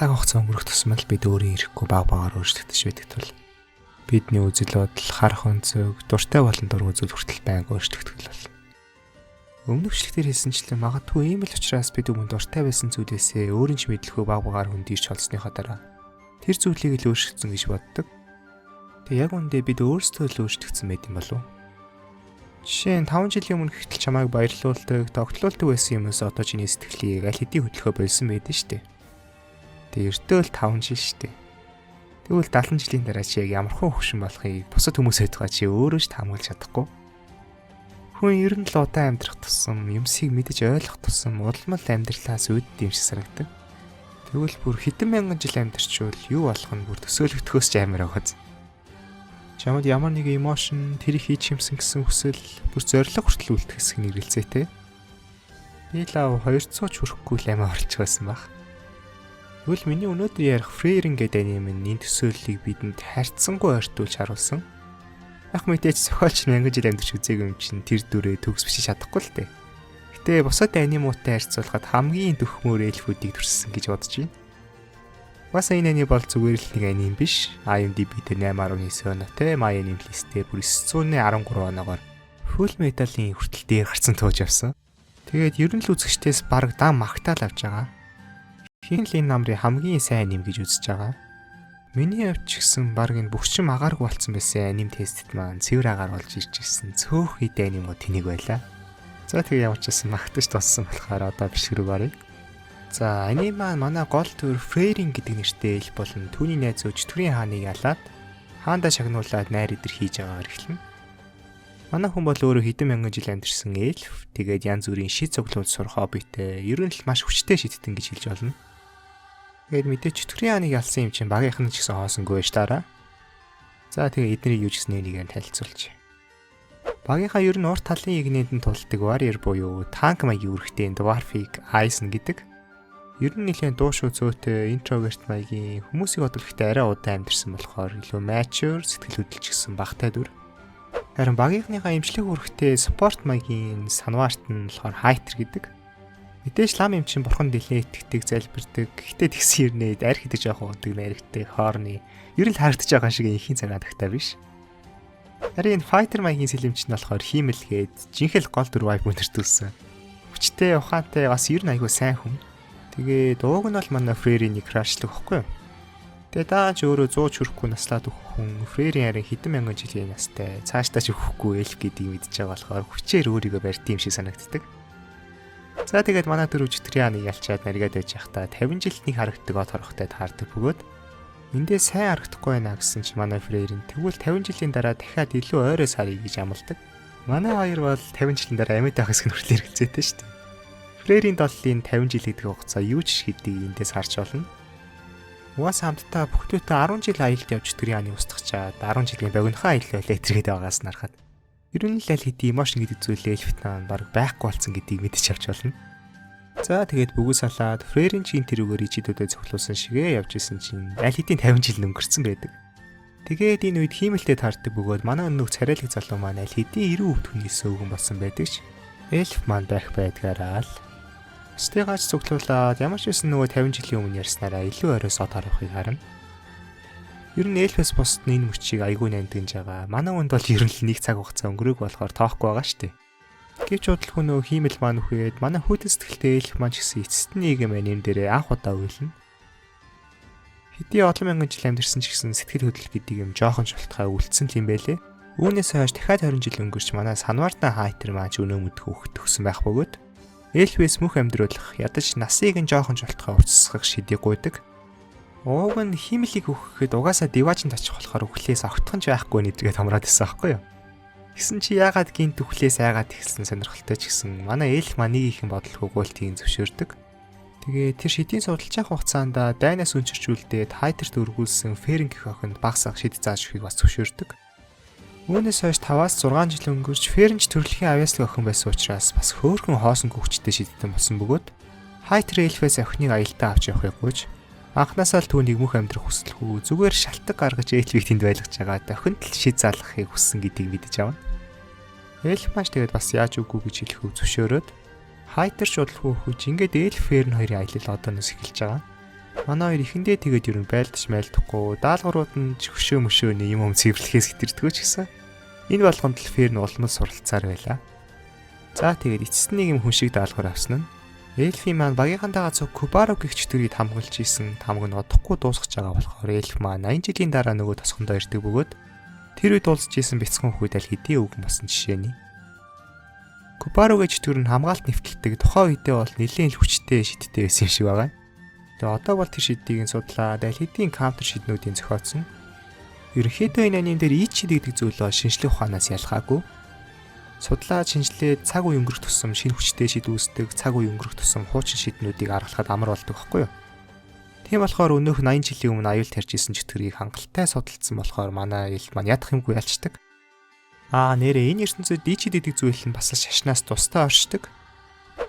Цаг хугацаа өнгөрөх тусмал бид өөрийн ирэхгүй баг өөрчлөгдөж байдаг тул бидний үзэл бодол, харах өнцөг, дуртай болон дургүй зүйл хүртэл байнга өөрчлөгдөх болно. Өмнөвчлөгтөр хэлсэнчлэн магадгүй ийм л учраас бид өмнө дуртай байсан зүйлээсээ өөрийн ч мэдлэхүй багаар хөндийрч холсныхоо дараа тэр зүйлийг л өөрчлөгдсөн гэж боддог. Тэг яг үндэ бид өөрсдөө л өөрчлөгдсөн байт юм болов уу? Жишээ нь 5 жилийн өмнө гэтэл чамайг баярлуулдаг, тогтлуулдаг байсан юмээс одоо чиний сэтгэлийг аль хэдийн хөдлөхөө болсон байдэн штэ. Тэг эртөө л 5 жил штэ. Тэгвэл 70 жилийн дараа чи яг ямар хөвшин болохыг бусад хүмүүсэд байгаа чи өөрөө ч таамаглаж чадахгүй. Хүн ер нь л удаан амьдрах тусам юмсыг мэдэж ойлгох тусам улмал амьдралаас үүд юм шиг санагдаг. Тэгвэл бүр хэдэн мянган жил амьдрчвал юу болох нь бүр төсөөлөгдөхөөс ч амар байгааз. Чамд ямар нэг эмошн тэр их хийж юмсан гэсэн хүсэл бүр зориг хүртэл үлдэх хэсэг нэрлэлцээтэй. Би лав 200 ч хүрэхгүй л амиа орж байсан баг. Тэгвэл миний өнөөдөр ярих фрейринг гэдэг аним энэ төсөөллийг бидэнд харьцангуй ойртуулж харуулсан. Яг мэдээж зохиолч мянган жил амьдарч үзээгүй юм чинь тэр дүрээ төгс бичиж чадахгүй л дээ. Гэтэ бусад анимуудтай харьцуулахад хамгийн дөхмөр эльфүүдийг төрсөн гэж бодож байна. Бас энэ ани бол зүгээр л нэг аним биш. IMDb дээр 8.9 оноотой, My Anime List-ээр бүр 913 оноогоор Full Metal-ийн хүртэл дээр гарсан тууж явсан. Тэгээд ер нь л үзэгчдээс бараг дан магтаал авч байгаа. Хин л энэ намрын хамгийн сайн аним гэж үзэж байгаа. Миний хувьд ч гэсэн бараг энэ бүгчин агааргүй болцсон байсан аним тестэд маань цэвэр агаар болж ирж ирсэн цөөх хит анимууд тэнийг байла. За тэгээ ямар ч байсан магтаж туссан болохоор одоо бишрэг оръё. За аним маань манай гол төр фрейринг гэдэг нэртэй эл болон түүний найз ууч Төрийн хааныг ялаад хаандаа шагнуулаад найр идэр хийж байгаагаар эхэлнэ. Манай хүн бол өөрөө хэдэн мянган жил амьдэрсэн эльф. Тэгээд янз бүрийн шид цуглуулж сурах хоббитэй ер нь л маш хүчтэй шидтэн гэж хэлж болно. Тэгээд мэдээч Төрийн хааныг ялсан юм чинь багийнх нь ч гэсэн хоосонгүй байж таараа. За тэгээ эднийг юу ч гэсэн нэгээр танилцуулж. Багийнхаа ер нь урт талын игнэнд нь тулдаг warrior буюу танк маягийн үүрэгтэй dwarf-ыг Aizen гэдэг. Ер нь нэлээд дуушуу зөөтэй интроверт маягийн хүмүүсийг бодлохтой арай удаан амьдэрсэн болохоор илүү mature сэтгэл хөдлөлч гэсэн багтай дүр. Харин багийнхныхаа эмчлэг үүрэгтэй спорт маягийн санваарт нь болохоор хайтер гэдэг. Мэдээж лам юм чин бурхан дэлээ итгэдэг, залбирдаг. Гэхдээ тэгсэн хэрнээ арх идэж явах удаг найрагтай хоорны ер нь харагдаж байгаа шиг инхийн цагаан тагтай биш. Харин файтер маягийн сэлэмч нь болохоор хиймэлгээд жинхэнэ гол дүр вайп өнөртүүлсэн. Хүчтэй, ухаантай, бас ер нь айгүй сайн хүн. Тэгээд ууг нь бол манай фрейрийг крашлах байхгүй юу? Тэгээд даач өөрөө 100 ч хүрэхгүй наслаад өгөх хүн фрейрийн харин хэдэн мянган жилийн настай цаашдаа ч өгөхгүй эльф гэдгийг мэдж байгаа болохоор хүчээр өөрийгөө барьт юм шиг санагддаг. За тэгээд манай төр үжигтрийн ялчаад наргаад байж байхдаа 50 жилтний харагддаг од хорхтой таардаг бөгөөд эндээ сайн харагдахгүй байна гэсэн чи манай фрейрийн тэгвэл 50 жилийн дараа дахиад илүү ойроо сарыг гэж амладаг. Манай хоёр бол 50 жилийн дараа амьд байх хэсэг нь хүртэл хэрэгцээтэй шүү дээ. Фрейрийн доллын 50 жил гэдэг хугацаа юу ч хийдгийг эндээс харж болно. Уус хамтдаа бүхтүүтээ 10 жил аялалд явж Төрийн хааны устгачаад 10 жилийн богинохоо аялал электригээд байгаас нарахад ер нь л аль хэдийн эмошн гэдэг зүйлээ эльфтан баг байхгүй болсон гэдгийг мэдэж авч болно. За тэгээд бүгөө салаад фрейрийн чин тэрүүгээр ичидүүдэд цоглуулсан шигээ явж исэн чинь аль хэдийн 50 жил өнгөрцөн байдаг. Тэгээд энэ үед хиймэлтэй таардаг бөгөөд манай өнөөх царайлаг залуу маань аль хэдийн 90 өвд хүнээс өвгөн болсон байдаг ч эльф маань байх байдгаараа л стегач цуглуулад ямар ч байсан нөгөө 50 жилийн өмнө ярьснараа илүү оройс од харахыг харна. Ер нь эльфэс бусд нь энэ мөчийг айгүй нандгинж байгаа. Манай хүнд бол ер нь л нэг цаг хугацаа өнгөрөөг болохоор тоохгүй байгаа штэ. Гэвч бодлого нөө хиймэл маань үхээд манай хүйтэн сэтгэлтэй эльф маань ч гэсэн эцэст нь ийм юм дээрээ анх удаа үйлнэ. Хэдий олон мянган жил амьдэрсэн ч гэсэн сэтгэл хөдлөл гэдэг юм жоохон шултгай үлдсэн л юм байлээ. Үүнээс хойш дахиад 20 жил өнгөрч манай санвартаа хайтер маань ч өнөө мэдхүүх төгсөн байх бөгөөд эльфэс мөх амьдруулах ядаж насыг нь жоохон шултгай уцсгах шидийг гуйдаг. Ууг нь хиймлийг өгөхэд угаасаа диваажинд очих болохоор өхлээс огтхон ч байхгүй нэгдгээд хамраад исэн аахгүй юу. Гэсэн чи яагаад гинт өхлээс айгаад ихсэн сонирхолтой ч гэсэн манай эльф манийг их бодол хөгөөлтийг зөвшөөрдөг. Тэгээ тэр шидийн судалж авах хугацаанд дайнаас өнчөрчүүлдээд хайтерт өргүүлсэн феринг гэх охинд багсах шид зааж өгөхийг бас зөвшөөрдөг. Үүнээс хойш 5-6 жил өнгөрч феринж төрөлхийн авьяаслаг охин байсан учраас бас хөөрхөн хоосонгүй хүчтэй шидтэн болсон бөгөөд хайтер эльфээс охиныг аялалтаа авч явахыг гуйж анхнаасаа л түүнийг мөх амьдрах хүсэлгүй зүгээр шалтгаан гаргаж эльфийг тэнд байлгаж байгаа охинд л шид залгахыг хүссэн гэдгийг мэдэж авна. Эльф маш тэгээд бас яаж үгүй гэж хэлэхөө зөвшөөрөөд хайтер шудлах хөөж ингээд эльф ферн хоёрын аялал одооноос эхэлж байгаа. Манай хоёр ихэндээ тэгээд ер нь байлдаж майлдахгүй даалгаврууд нь хөшөө мөшөөний юм цэвэрлэхээс хэтэрдэггүй ч гэсэн энэ болгонд л Ферн улмал суралцаар байлаа. За тэгээд эцэст нэг юм хүн шиг даалгавар авсан нь эльфийн маань багийнхантайгаа цуг Кубаро гэх чөтгөрийг хамгаалж исэн тамг нь одохгүй дуусгаж байгаа болохоор эльф маань 80 жилийн дараа нөгөө тосгондоо ирдэг бөгөөд тэр үед уулзж исэн бяцхан хүүд аль хэдийн өвгөн болсон жишээний. Кубаро гэж чөтгөр нь хамгаалт нэвтэлдэг тухайн үедээ бол нэлээд л хүчтэй шидтэй байсан юм шиг байгаа. Тэгээ одоо бол тэр шидийг нь судлаад аль хэдийн каунтер шиднүүдийн зохиоцсон. Ерөнхийдөө энэ аним дээр ичид гэдэг зүйл бол шинжлэх ухаанаас ялгаагүй. Судлаад шинжлээд цаг үе өнгөрөх тусам шинэ хүчтэй шид үүсдэг, цаг үе өнгөрөх тусам хуучин шиднүүдийг аргалахад амар болдог байхгүй юу? Тийм болохоор өнөөх 80 жилийн өмнө аюул тарьж исэн чөтгөрийг хангалттай судалсан болохоор манай ил маань ядах юмгүй ялчдаг. Нэрээ энэ ертөнцид ичид гэдэг зүйл нь бас шашнаас тусдаа оршдог.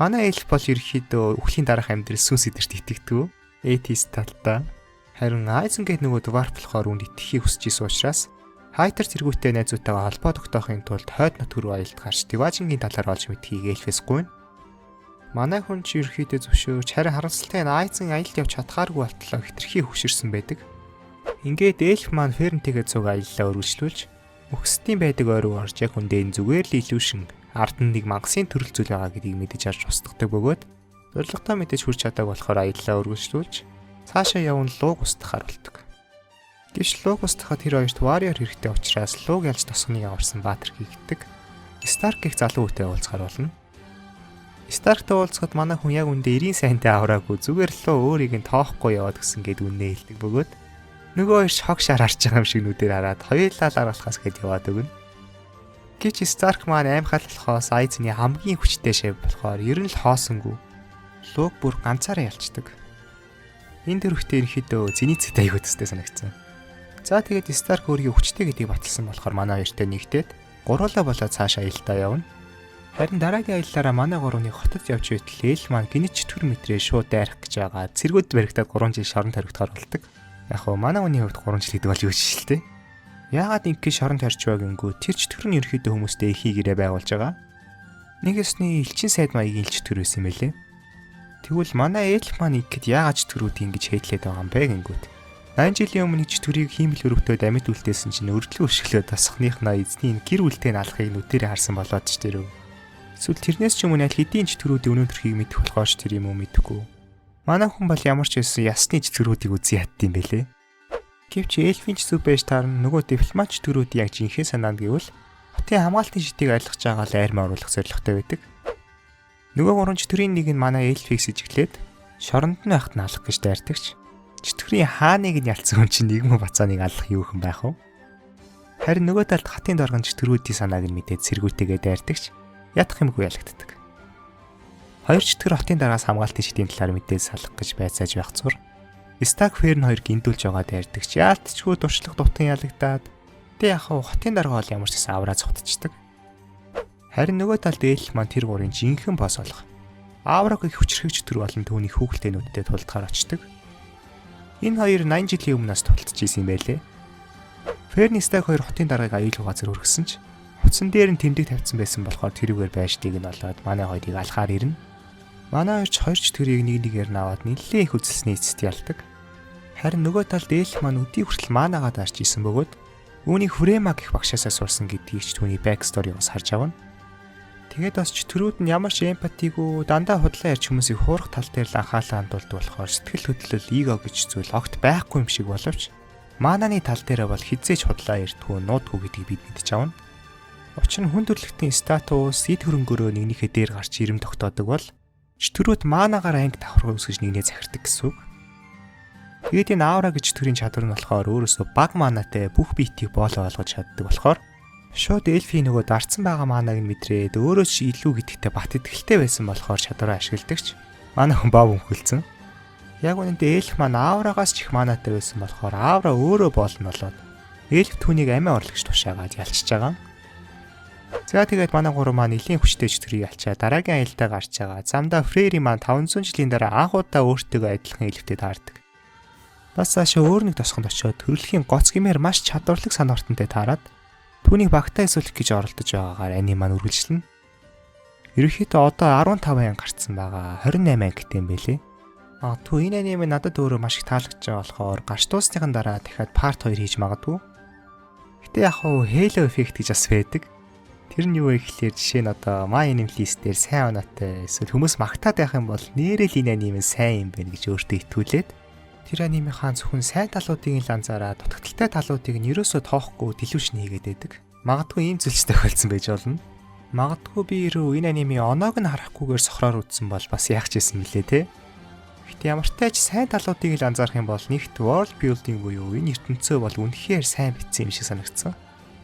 Манай эльф бол ерөнхийдөө үхлийн дараах амьдрал сүнс эдэрт итгэдэг. Этис талдаа. Харин Айзенгэт нөгөө дварф болохоор үнд итгэхийг хүсэж исэн учраас Хайтер зэргүүтээ найзуудтайгаа холбоо тогтоохын тулд хойд нутг руу аялд гарч Диважингийн талаар олж мэдхийг эльфээс гуйна. Манай хүн ч ерөөхдөө зөвшөөрч харин харамсалтай нь Айзен аялд явж чадхааргүй болтлоо хитрхи хөшөрсөн байдаг. Ингээд эльф маань Фернтэйгээ цуг аяллаа өргөжлүүлж өгсдийн байдаг ойруу орж яг хүндээ зүгээр л илүүшин ард нь нэг мангасын төрөл зүйл байгаа гэдгийг мэдэж авч устгадаг бөгөөд зорилготой мэдээж хүрч чадаагүй болохоор аяллаа өргөжлүүлж цаашаа явна лууг устгахаар болдог. Гэвч лууг устгахад тэр хоёрт вариор хэрэгтэй учраас лууг ялж тосгоныг аварсан Баатар хийгддэг. Старк гэх залуу хүнтэй уулзахаар болно. Старктай уулзахад манай хүн яг үндэ 90 сайнтай авраагүй зүгээр л өөрийг нь тоохгүй яваад гисэн гэд үнэ хэлдэг бөгөөд нөгөө хоёр шок шар харж байгаа юм шиг нүдээр хараад хоёулаа л аргалахаас гээд яваад өгнө. Гэвч Старк маань аимхал болохоос Айзны хамгийн хүчтэй шав болохоор ер нь л хоосонгүй лууг бүр ганцаараа ялчдаг. Энэ дөрөвтэй ерөнхийдөө зэний цэт аягүй төстэй санагдсан. За тэгээд Старк өөрийн хүчтэй гэдгийг баталсан болохоор манай хоёртой нэгтээд гуруулаа болоод цаашаа аялдаа явна. Харин дараагийн аяллаараа манай гурвны хотод явж байтал эл маань гинэт 4 метрээ шууд дайрах гэж байгаа. Цэргүүд баригдаад 3 жил шоронд хоригдохоор болдог. Яг нь манай хүний хувьд 3 жил гэдэг бол юу ч шил тээ. Яагаад ингэх шоронд хорж байгаа гингүү тэр чөтгөр нь ерөөхдөө хүмүүстэй ихийг ирээ байгуулж байгаа. Нэг ёсны элчин сайд маягийн чөтгөр байсан юм байлээ. Тэгвэл манай эльф маань ихэд яагаад чөтгөрүүд ингэж хейтлээд байгаа юм бэ гингүүд. 80 жилийн өмнө чөтгөрийг хиймэл өрөвтөө damit үлдээсэн чинь өрдлөө өшгөлөө тосхныхнаа эзний гэр бүлтэй нь алахыг нүдэрээ харсан болоод ч тэрв. Эсвэл тэрнээс ч өмнө аль хэдийн чөтгөрүүдийн өнөөдрхийг мэдэх болохоор ч тэр юм уу мэдэхгүй. Манай хүн бол ямар ч байсан ясны чөтгөрүүдийг үзий яддсан байлээ. Гэвч эльфийн ч зүг байж таарна нөгөө дипломат чөтгөрүүд яг жинхэнэ санаанд гэвэл хотын хамгаалтын шидийг арилгаж байгаа л айрмаа оруулах зорилготой байдаг. Нөгөө гурван чөтгөрийн нэг нь манай эльфийг сэжиглээд шоронд нь байхад нь алах гэж дайрдагч. Чөтгөрийн хааныг нь ялцсан хүн чинь нэгэн бацааныг алах юу хэн байх вэ? Харин нөгөө талд хатын доргон чөтгөрүүдийн санааг нь мэдээд сэргүүтэйгээ дайрдагч ядах юмгүй ялагддаг. Хоёр чөтгөр хотын дараагаас хамгаалтын шидийн талаар мэдээд салах гэж байцааж байх зур. Старк Ферн хоёр гиндүүлж байгаа дайрдагч яалтчгүй дуршлах дутан ялагдаад тэг яхаа хотын дарга бол ямар ч гэсэн авраа цогтчдаг. Харин нөгөө талд эльф маань тэр гурийн жинхэнэ бос олох. Аавраг их хүчрхэг чөтгөр болон түүний хүүхэлдэйнүүдтэй тулдгаар очдог. Энэ хоёр 80 жилийн өмнөөс тулдж исэн юм байлээ. Ферн Старк хоёр хотын даргаыг аюулгүй газар өргөсөн ч утсан дээр нь тэмдэг тавьсан байсан болохоор тэрүүгээр байшдыг нь олоод манай хоёрыг алхаар ирнэ. Манай хоёр чөтгөрийг нэг нэгээр нь аваад нэлээд их үзэлсний эцэст ялдаг. Харин нөгөө талд эльф маань өдий хүртэл маанагаа дарж исэн бөгөөд үүнийг Фрема гэх багшаасаа сурсан гэдгийг ч түүний бэк сториос харж авна. Тэгээд бас чөтгөрүүд нь ямар ч эмпатигүй дандаа худлаа ярьж хүмүүсийг хуурах тал дээр л анхаалаа хандуулдаг болохоор сэтгэл хөдлөл эго гэж зүйл огт байхгүй юм шиг боловч маананы тал дээр бол хизээч худлаа ярьдгүй нуудгүй гэдгийг бид мэдж авна. Учир нь хүн төрөлхтний статус эд хөрөнгөөрөө нэгнийхээ дээр гарч ирэм тогтоодог бол чөтгөрүүд маанагаар анги давхар үсгэж нэгнээ захирдаг гэсэн үг. Тэгээд энэ аавра гэж чөтгөрийн чадвар нь болохоор өөрөөсөө баг маанатай бүх биетийг боолоо олгож чаддаг болохоор шууд эльфийн нөгөө дарцсан байгаа маанаг нь мэдрээд өөрөө ч илүү гэдэгтээ бат итгэлтэй байсан болохоор чадвараа ашигладагч манай хүн баав өмхөлцөн. Яг үнэндээ эльф маань ааврагаас ч их маанатай байсан болохоор аавра өөрөө боолно болоод эльф түүнийг амиа орлогч тушаагаад ялчиж байгаа. За тэгээд манай гурав маань нэлийн хүчтэй чөтгөрийг алчаа дараагийн аялдаа гарч байгаа. Замдаа Фрейри маань 500 жилийн дараа анх удаа өөртөө адилхан эльфтэй таардаг. Бас цаашаа өөр нэг тосгонд очиод төрөлхийн гоц гэмээр маш чадварлаг санаартантай таарад түүнийг багтаа эсүүлэх гэж оролдож байгаагаар ани маань үргэлжлэнэ. Ерөнхийдөө одоо 15 анги гарцсан байгаа. 28 ангитай юм байлээ. Магадгүй энэ аниме надад өөрөө маш их таалагдж байгаа болохоор гарч дуусныхан дараа дахиад part 2 хийж магадгүй. Гэтэ яг хуу Halo effect гэж бас байдаг. Тэр нь юу вэ гэхлээр жишээ нь одоо My Anime List дээр сайн оноотой эсвэл хүмүүс магтаад байх юм бол нэрэл энэ аниме сайн юм байна гэж өөртөө итгүүлээд тэр анимехаа зөвхөн сайн талуудыг л анзаараад дутагдaltaй талуудыг нь ерөөсөө тоохгүй дэлгүүш нэгээд байдаг. Магадгүй ийм зүйлс тохиолдсон байж болно. Магадгүй би энэ аниме оноог нь харахгүйгээр сохроор үзсэн бол бас яах ч байсан гэлээ те. Гэтэ ямар ч тач сайн талуудыг л анзаарах юм бол нэгт world building буюу энэ ертөнцөө бол үнэхээр сайн бичсэн юм шиг санагдсан.